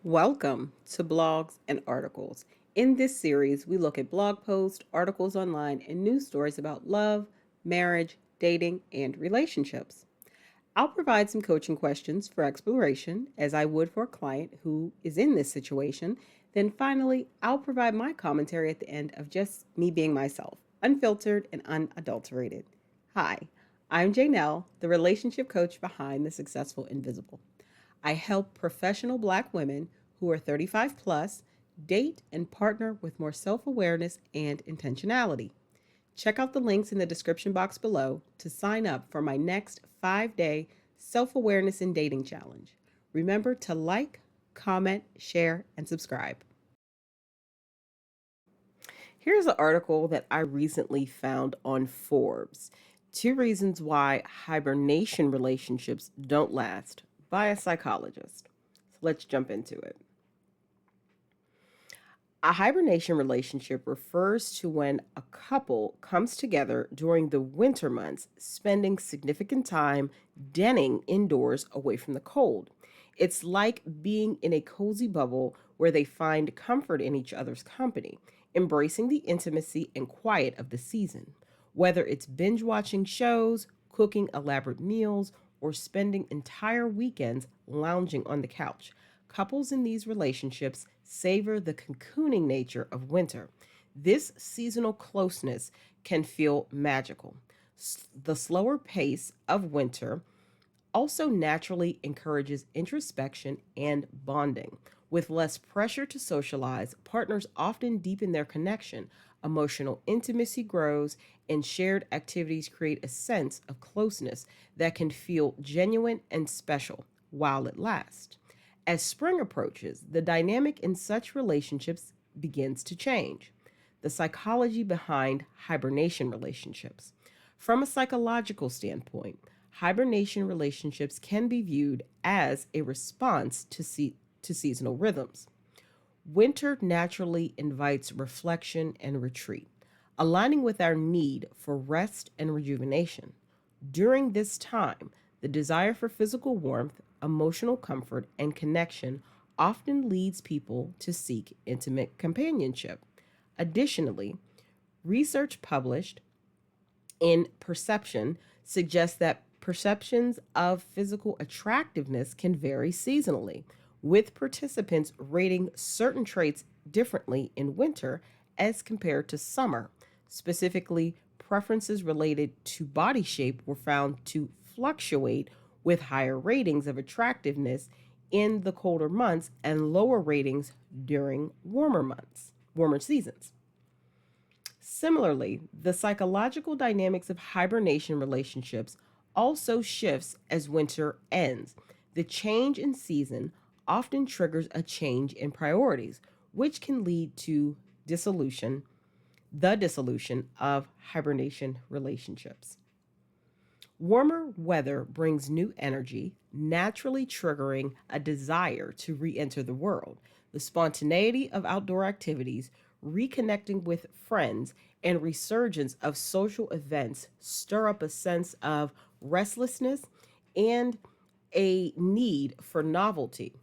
Welcome to Blogs and Articles. In this series, we look at blog posts, articles online, and news stories about love, marriage, dating, and relationships. I'll provide some coaching questions for exploration, as I would for a client who is in this situation. Then finally, I'll provide my commentary at the end of just me being myself, unfiltered and unadulterated. Hi, I'm Janelle, the relationship coach behind The Successful Invisible. I help professional Black women who are 35 plus date and partner with more self awareness and intentionality. Check out the links in the description box below to sign up for my next 5-day self awareness and dating challenge. Remember to like, comment, share, and subscribe. Here's an article that I recently found on Forbes: 2 reasons why hibernation relationships don't last, by a psychologist. So let's jump into it. A hibernation relationship refers to when a couple comes together during the winter months, spending significant time denning indoors away from the cold. It's like being in a cozy bubble where they find comfort in each other's company, embracing the intimacy and quiet of the season. Whether it's binge watching shows, cooking elaborate meals, or spending entire weekends lounging on the couch, couples in these relationships savor the cocooning nature of winter. This seasonal closeness can feel magical. The slower pace of winter also naturally encourages introspection and bonding. With less pressure to socialize, partners often deepen their connection. Emotional intimacy grows, and shared activities create a sense of closeness that can feel genuine and special while it lasts. As spring approaches, the dynamic in such relationships begins to change. The psychology behind hibernation relationships. From a psychological standpoint, hibernation relationships can be viewed as a response to seasonal rhythms. Winter naturally invites reflection and retreat, aligning with our need for rest and rejuvenation. During this time, the desire for physical warmth, emotional comfort, and connection often leads people to seek intimate companionship. Additionally, research published in Perception suggests that perceptions of physical attractiveness can vary seasonally, with participants rating certain traits differently in winter as compared to summer. Specifically, preferences related to body shape were found to fluctuate, with higher ratings of attractiveness in the colder months and lower ratings during warmer seasons. Similarly, the psychological dynamics of hibernation relationships also shifts as winter ends. The change in season often triggers a change in priorities, which can lead to the dissolution of hibernation relationships. Warmer weather brings new energy, naturally triggering a desire to re enter the world. The spontaneity of outdoor activities, reconnecting with friends, and resurgence of social events stir up a sense of restlessness and a need for novelty.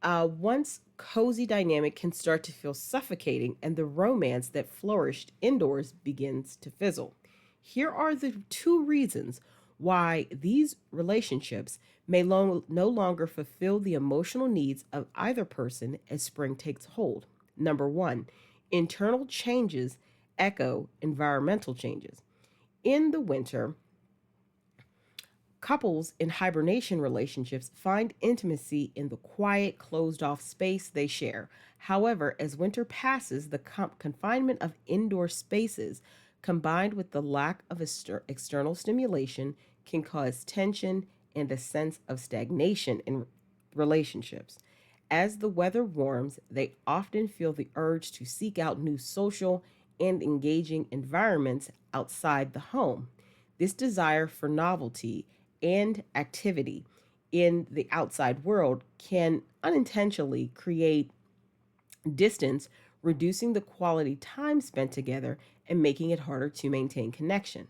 Once cozy dynamic can start to feel suffocating, and the romance that flourished indoors begins to fizzle. Here are the 2 reasons why these relationships may no longer fulfill the emotional needs of either person as spring takes hold. Number one, internal changes echo environmental changes. In the winter, couples in hibernation relationships find intimacy in the quiet, closed off space they share. However, as winter passes, the confinement of indoor spaces combined with the lack of external stimulation can cause tension and a sense of stagnation in relationships. As the weather warms, they often feel the urge to seek out new social and engaging environments outside the home. This desire for novelty and activity in the outside world can unintentionally create distance, reducing the quality time spent together and making it harder to maintain connection.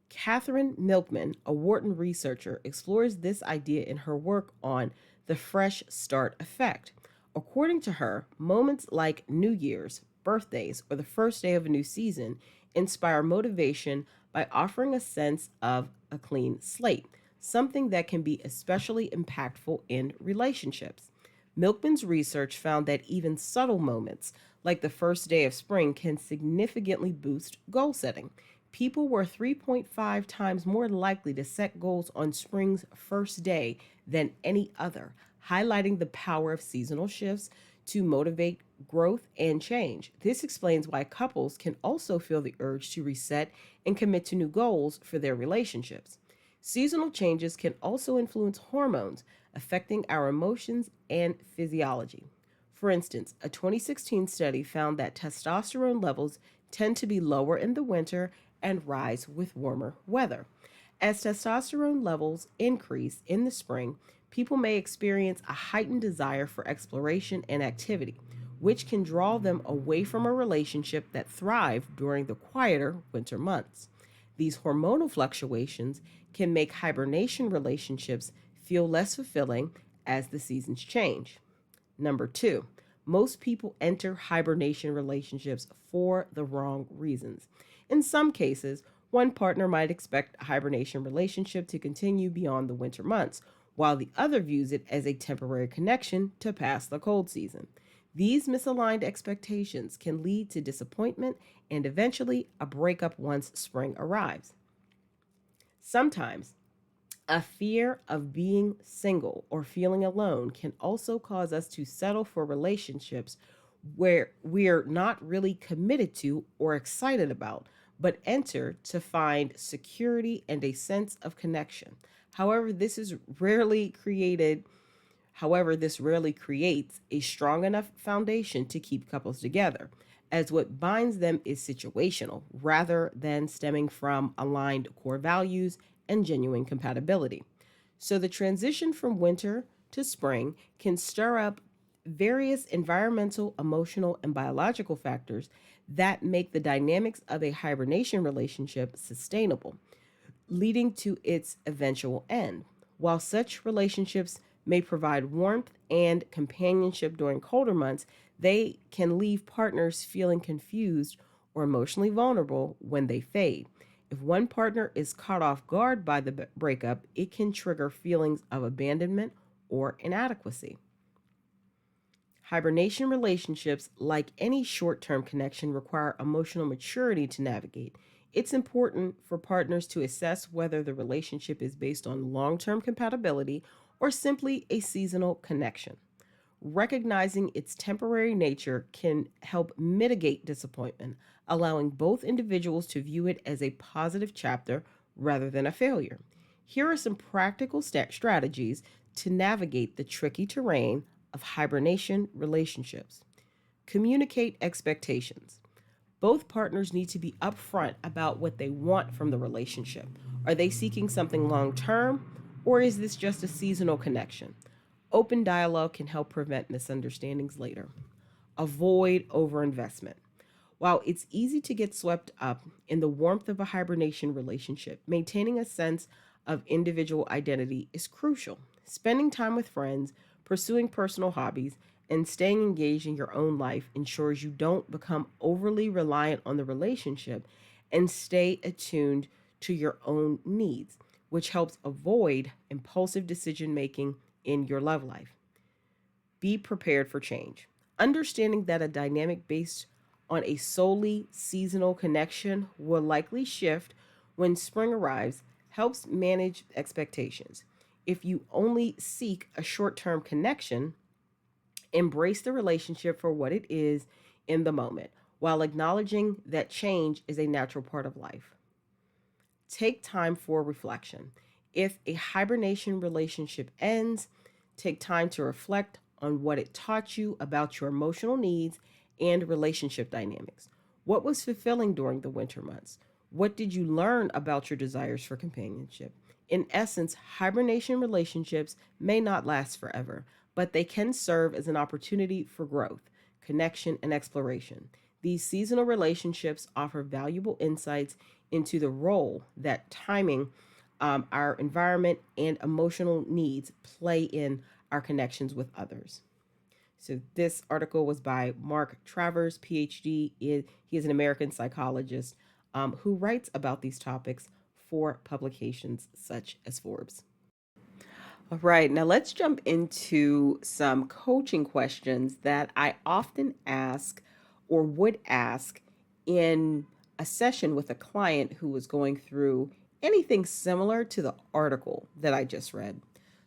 Catherine Milkman, a Wharton researcher, explores this idea in her work on the fresh start effect. According to her, moments like New Year's, birthdays, or the first day of a new season inspire motivation by offering a sense of a clean slate, something that can be especially impactful in relationships. Milkman's research found that even subtle moments, like the first day of spring, can significantly boost goal setting. People were 3.5 times more likely to set goals on spring's first day than any other, highlighting the power of seasonal shifts to motivate growth and change. This explains why couples can also feel the urge to reset and commit to new goals for their relationships. Seasonal changes can also influence hormones, affecting our emotions and physiology. For instance, a 2016 study found that testosterone levels tend to be lower in the winter and rise with warmer weather. As testosterone levels increase in the spring, people may experience a heightened desire for exploration and activity, which can draw them away from a relationship that thrived during the quieter winter months. These hormonal fluctuations can make hibernation relationships feel less fulfilling as the seasons change. Number two, most people enter hibernation relationships for the wrong reasons. In some cases, one partner might expect a hibernation relationship to continue beyond the winter months, while the other views it as a temporary connection to pass the cold season. These misaligned expectations can lead to disappointment and eventually a breakup once spring arrives. Sometimes, a fear of being single or feeling alone can also cause us to settle for relationships where we're not really committed to or excited about, but enter to find security and a sense of connection. However, this is rarely created However, this rarely creates a strong enough foundation to keep couples together, as what binds them is situational rather than stemming from aligned core values and genuine compatibility. So, the transition from winter to spring can stir up various environmental, emotional, and biological factors that make the dynamics of a hibernation relationship sustainable, leading to its eventual end. While such relationships may provide warmth and companionship during colder months, they can leave partners feeling confused or emotionally vulnerable when they fade. If one partner is caught off guard by the breakup, it can trigger feelings of abandonment or inadequacy. Hibernation relationships, like any short term connection, require emotional maturity to navigate. It's important for partners to assess whether the relationship is based on long term compatibility or simply a seasonal connection. Recognizing its temporary nature can help mitigate disappointment, allowing both individuals to view it as a positive chapter rather than a failure. Here are some practical strategies to navigate the tricky terrain of hibernation relationships. Communicate expectations. Both partners need to be upfront about what they want from the relationship. Are they seeking something long term, or is this just a seasonal connection? Open dialogue can help prevent misunderstandings later. Avoid overinvestment. While it's easy to get swept up in the warmth of a hibernation relationship, maintaining a sense of individual identity is crucial. Spending time with friends, pursuing personal hobbies, and staying engaged in your own life ensures you don't become overly reliant on the relationship and stay attuned to your own needs, which helps avoid impulsive decision making in your love life. Be prepared for change. Understanding that a dynamic based on a solely seasonal connection will likely shift when spring arrives helps manage expectations. If you only seek a short term connection, embrace the relationship for what it is in the moment, while acknowledging that change is a natural part of life. Take time for reflection. If a hibernation relationship ends, take time to reflect on what it taught you about your emotional needs and relationship dynamics. What was fulfilling during the winter months? What did you learn about your desires for companionship? In essence, hibernation relationships may not last forever, but they can serve as an opportunity for growth, connection, and exploration. These seasonal relationships offer valuable insights into the role that timing, our environment, and emotional needs play in our connections with others. So this article was by Mark Travers, PhD. He is an American psychologist who writes about these topics for publications such as Forbes. All right, now let's jump into some coaching questions that I often ask or would ask in a session with a client who was going through anything similar to the article that I just read.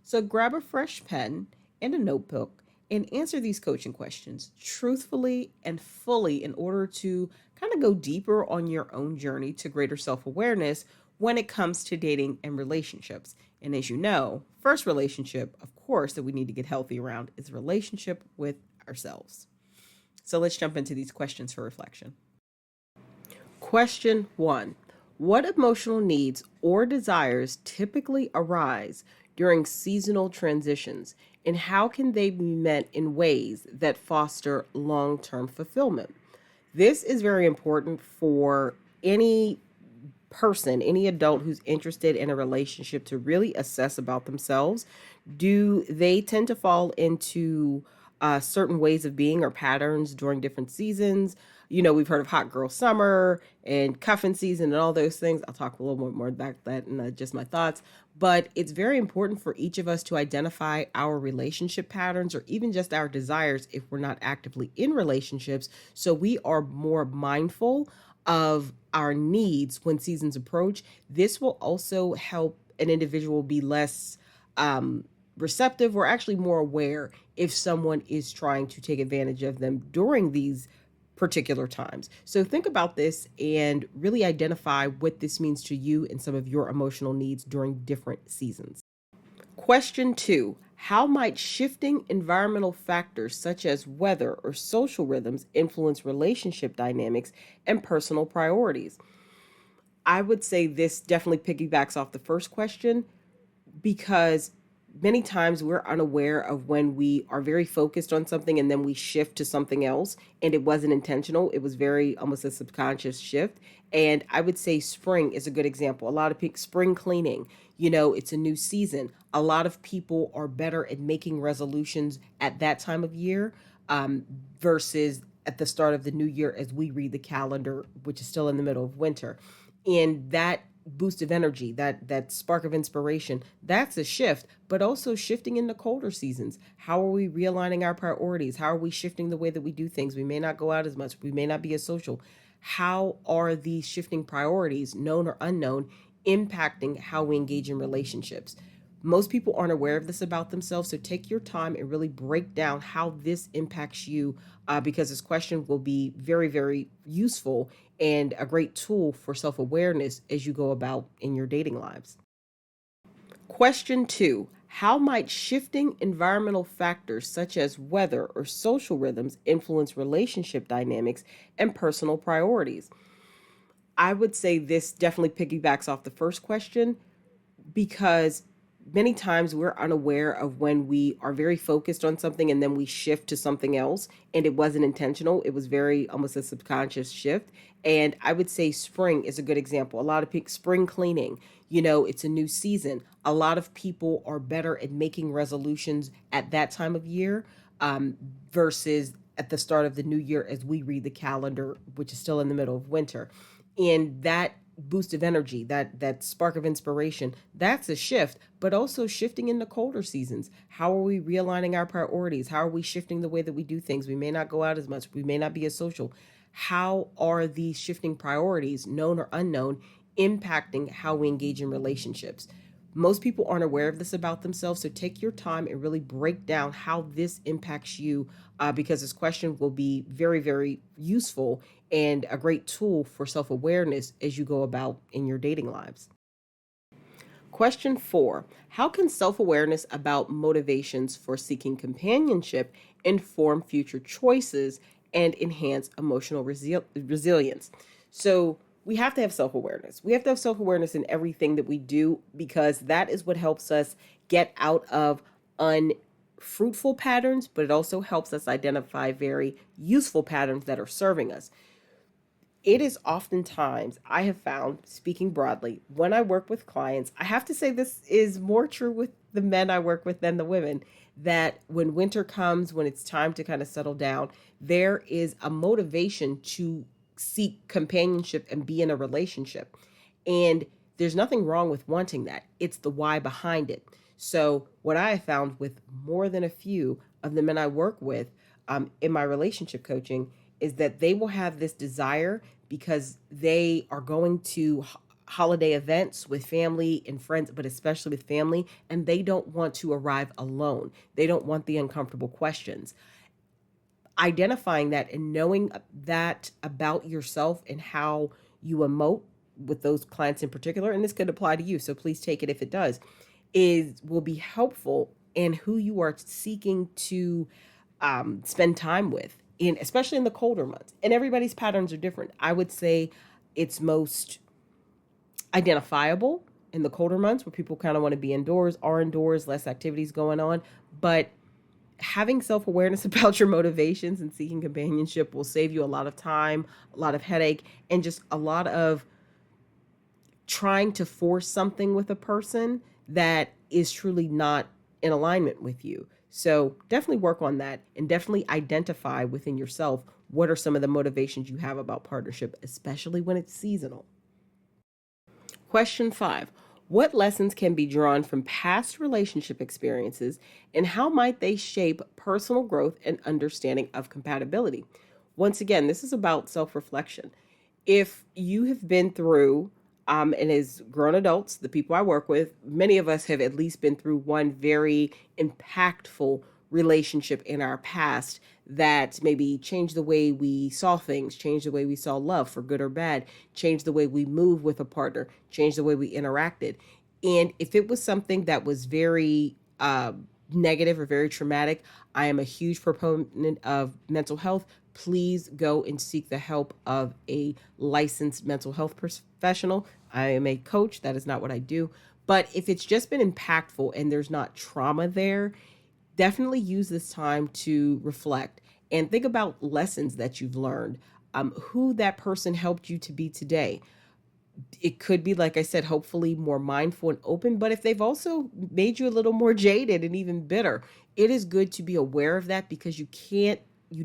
So grab a fresh pen and a notebook and answer these coaching questions truthfully and fully in order to kind of go deeper on your own journey to greater self awareness when it comes to dating and relationships. And as you know, first relationship, of course, that we need to get healthy around is a relationship with ourselves. So let's jump into these questions for reflection. Question 1. What emotional needs or desires typically arise during seasonal transitions, and how can they be met in ways that foster long-term fulfillment? This is very important for any person, any adult who's interested in a relationship to really assess about themselves. Do they tend to fall into certain ways of being or patterns during different seasons? You know, we've heard of hot girl summer and cuffing season and all those things. I'll talk a little bit more about that in just my thoughts. But it's very important for each of us to identify our relationship patterns or even just our desires if we're not actively in relationships. So we are more mindful of our needs when seasons approach. This will also help an individual be less receptive or actually more aware if someone is trying to take advantage of them during these particular times. So think about this and really identify what this means to you and some of your emotional needs during different seasons. Question 2. How might shifting environmental factors such as weather or social rhythms influence relationship dynamics and personal priorities? I would say this definitely piggybacks off the first question because many times we're unaware of when we are very focused on something and then we shift to something else and it wasn't intentional. It was very almost a subconscious shift. And I would say spring is a good example. A lot of people, spring cleaning, you know, it's a new season. A lot of people are better at making resolutions at that time of year versus at the start of the new year as we read the calendar, which is still in the middle of winter. And that boost of energy, that spark of inspiration, that's a shift, but also shifting in the colder seasons. How are we realigning our priorities? How are we shifting the way that we do things? We may not go out as much. We may not be as social. How are these shifting priorities, known or unknown, impacting how we engage in relationships? Most people aren't aware of this about themselves, so take your time and really break down how this impacts you because this question will be very, very useful and a great tool for self awareness as you go about in your dating lives. Question 2. How might shifting environmental factors such as weather or social rhythms influence relationship dynamics and personal priorities? I would say this definitely piggybacks off the first question because many times we're unaware of when we are very focused on something and then we shift to something else and it wasn't intentional. It was very almost a subconscious shift. And I would say spring is a good example. A lot of people, spring cleaning, you know, it's a new season. A lot of people are better at making resolutions at that time of year versus at the start of the new year as we read the calendar, which is still in the middle of winter. And that boost of energy, that spark of inspiration, that's a shift, but also shifting in the colder seasons. How are we realigning our priorities? How are we shifting the way that we do things? We may not go out as much. We may not be as social. How are these shifting priorities, known or unknown, impacting how we engage in relationships? Most people aren't aware of this about themselves, so take your time and really break down how this impacts you because this question will be very, very useful and a great tool for self awareness as you go about in your dating lives. Question 4. How can self awareness about motivations for seeking companionship inform future choices and enhance emotional resilience? So, we have to have self awareness. We have to have self awareness in everything that we do because that is what helps us get out of unfruitful patterns, but it also helps us identify very useful patterns that are serving us. It is oftentimes, I have found, speaking broadly, when I work with clients, I have to say this is more true with the men I work with than the women. that when winter comes, when it's time to kind of settle down, there is a motivation to seek companionship and be in a relationship. And there's nothing wrong with wanting that. It's the why behind it. So, what I have found with more than a few of the men I work with in my relationship coaching is that they will have this desire because they are going to holiday events with family and friends, but especially with family, and they don't want to arrive alone. They don't want the uncomfortable questions. Identifying that and knowing that about yourself and how you emote with those clients in particular, and this could apply to you, so please take it if it does, is will be helpful in who you are seeking to spend time with, in especially in the colder months. And everybody's patterns are different. I would say it's most identifiable in the colder months where people kind of want to be indoors, are indoors, less activities going on. But having self awareness about your motivations and seeking companionship will save you a lot of time, a lot of headache, and just a lot of trying to force something with a person that is truly not in alignment with you. So definitely work on that and definitely identify within yourself what are some of the motivations you have about partnership, especially when it's seasonal. Question 5. What lessons can be drawn from past relationship experiences and how might they shape personal growth and understanding of compatibility? Once again, this is about self reflection. If you have been through, and as grown adults, the people I work with, many of us have at least been through one very impactful relationship in our past that maybe changed the way we saw things, changed the way we saw love for good or bad, changed the way we move with a partner, changed the way we interacted. And if it was something that was very negative or very traumatic, I am a huge proponent of mental health. Please go and seek the help of a licensed mental health professional. I am a coach. That is not what I do. But if it's just been impactful and there's not trauma there, definitely use this time to reflect and think about lessons that you've learned, who that person helped you to be today. It could be, like I said, hopefully more mindful and open, but if they've also made you a little more jaded and even bitter, it is good to be aware of that because you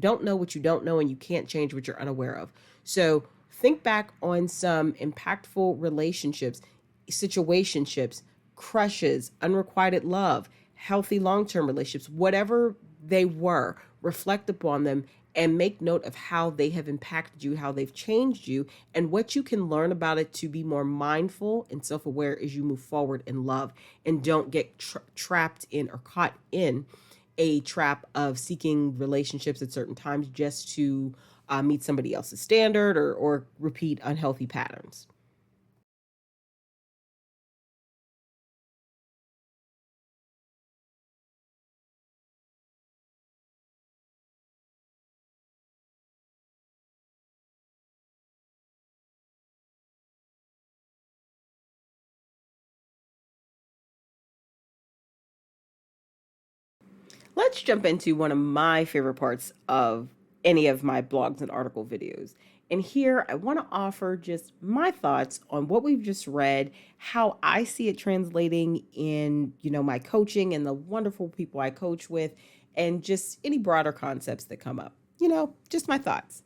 don't know what you don't know and you can't change what you're unaware of. So think back on some impactful relationships, situationships, crushes, unrequited love, healthy long-term relationships, whatever they were, reflect upon them and make note of how they have impacted you, how they've changed you, and what you can learn about it to be more mindful and self-aware as you move forward in love and don't get trapped in or caught in a trap of seeking relationships at certain times just to meet somebody else's standard or repeat unhealthy patterns. Let's jump into one of my favorite parts of any of my blogs and article videos. And here I want to offer just my thoughts on what we've just read, how I see it translating in, my coaching and the wonderful people I coach with, and just any broader concepts that come up. Just my thoughts.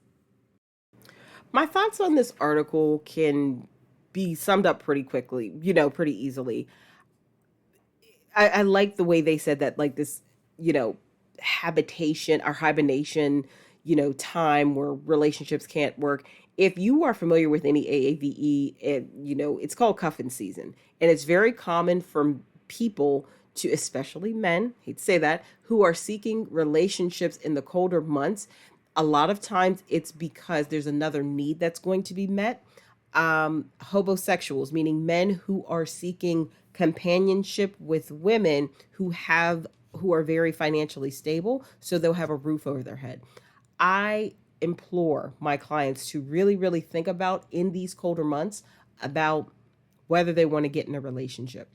My thoughts on this article can be summed up pretty quickly, pretty easily. I like the way they said that, like this, you know, habitation or hibernation, time where relationships can't work. If you are familiar with any AAVE, it's called cuffing season. And it's very common for people to, especially men, hate to say that, who are seeking relationships in the colder months. A lot of times it's because there's another need that's going to be met. Hobosexuals, meaning men who are seeking companionship with women who are very financially stable, so they'll have a roof over their head. I implore my clients to really, really think about in these colder months about whether they want to get in a relationship.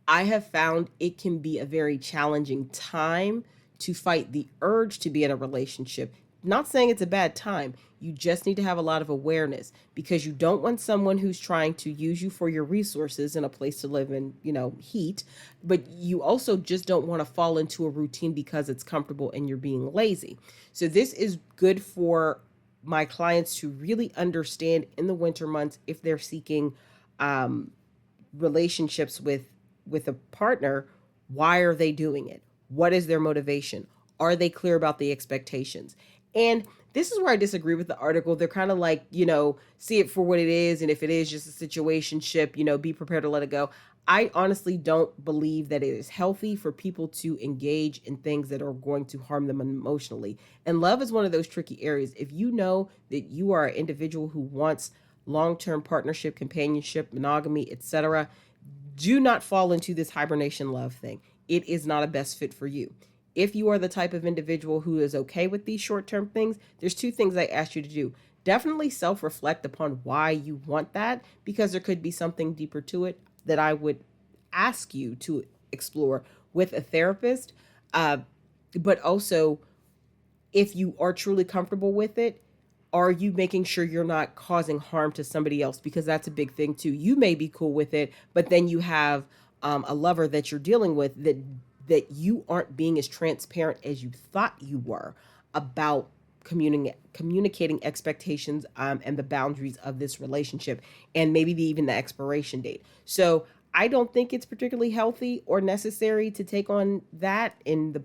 I have found it can be a very challenging time to fight the urge to be in a relationship not saying it's a bad time. You just need to have a lot of awareness because you don't want someone who's trying to use you for your resources in a place to live in, heat, but you also just don't want to fall into a routine because it's comfortable and you're being lazy. So this is good for my clients to really understand in the winter months if they're seeking relationships with a partner. Why are they doing it? What is their motivation? Are they clear about the expectations? And this is where I disagree with the article. They're kind of like, see it for what it is, and if it is just a situationship, be prepared to let it go. I honestly don't believe that it is healthy for people to engage in things that are going to harm them emotionally. And love is one of those tricky areas. If you know that you are an individual who wants long-term partnership, companionship, monogamy, etc., do not fall into this hibernation love thing. It is not a best fit for you. If you are the type of individual who is okay with these short-term things, there's two things I ask you to do. Definitely self-reflect upon why you want that, because there could be something deeper to it that I would ask you to explore with a therapist. But also, if you are truly comfortable with it, are you making sure you're not causing harm to somebody else? Because that's a big thing too. You may be cool with it, but then you have a lover that you're dealing with that you aren't being as transparent as you thought you were about communicating expectations and the boundaries of this relationship, and maybe even the expiration date. So I don't think it's particularly healthy or necessary to take on that in the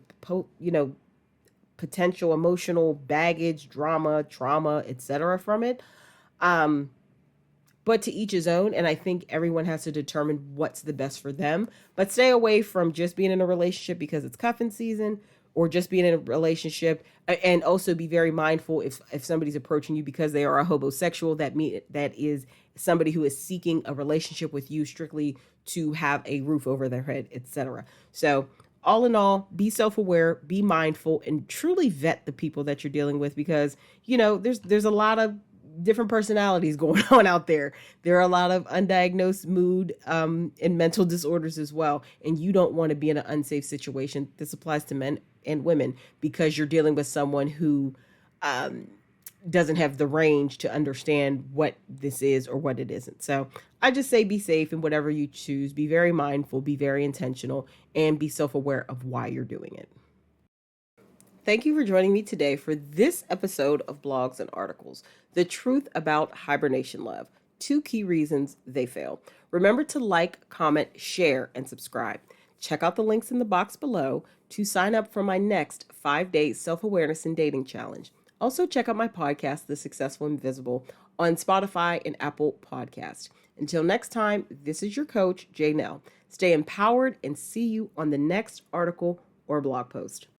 potential emotional baggage, drama, trauma, etc. from it. But to each his own, and I think everyone has to determine what's the best for them. But stay away from just being in a relationship because it's cuffing season, or just being in a relationship, and also be very mindful if somebody's approaching you because they are a homosexual. That is somebody who is seeking a relationship with you strictly to have a roof over their head, etc. So all in all, be self-aware, be mindful, and truly vet the people that you're dealing with, because there's a lot of different personalities going on out there. There are a lot of undiagnosed mood and mental disorders as well, and you don't want to be in an unsafe situation. This applies to men and women because you're dealing with someone who doesn't have the range to understand what this is or what it isn't. So I just say be safe in whatever you choose. Be very mindful, be very intentional, and be self-aware of why you're doing it. Thank you for joining me today for this episode of Blogs and Articles, The Truth About Hibernation Love, 2 key reasons they fail. Remember to like, comment, share, and subscribe. Check out the links in the box below to sign up for my next 5-day self-awareness and dating challenge. Also, check out my podcast, The Successful Invisible, on Spotify and Apple Podcasts. Until next time, this is your coach, Janelle. Stay empowered and see you on the next article or blog post.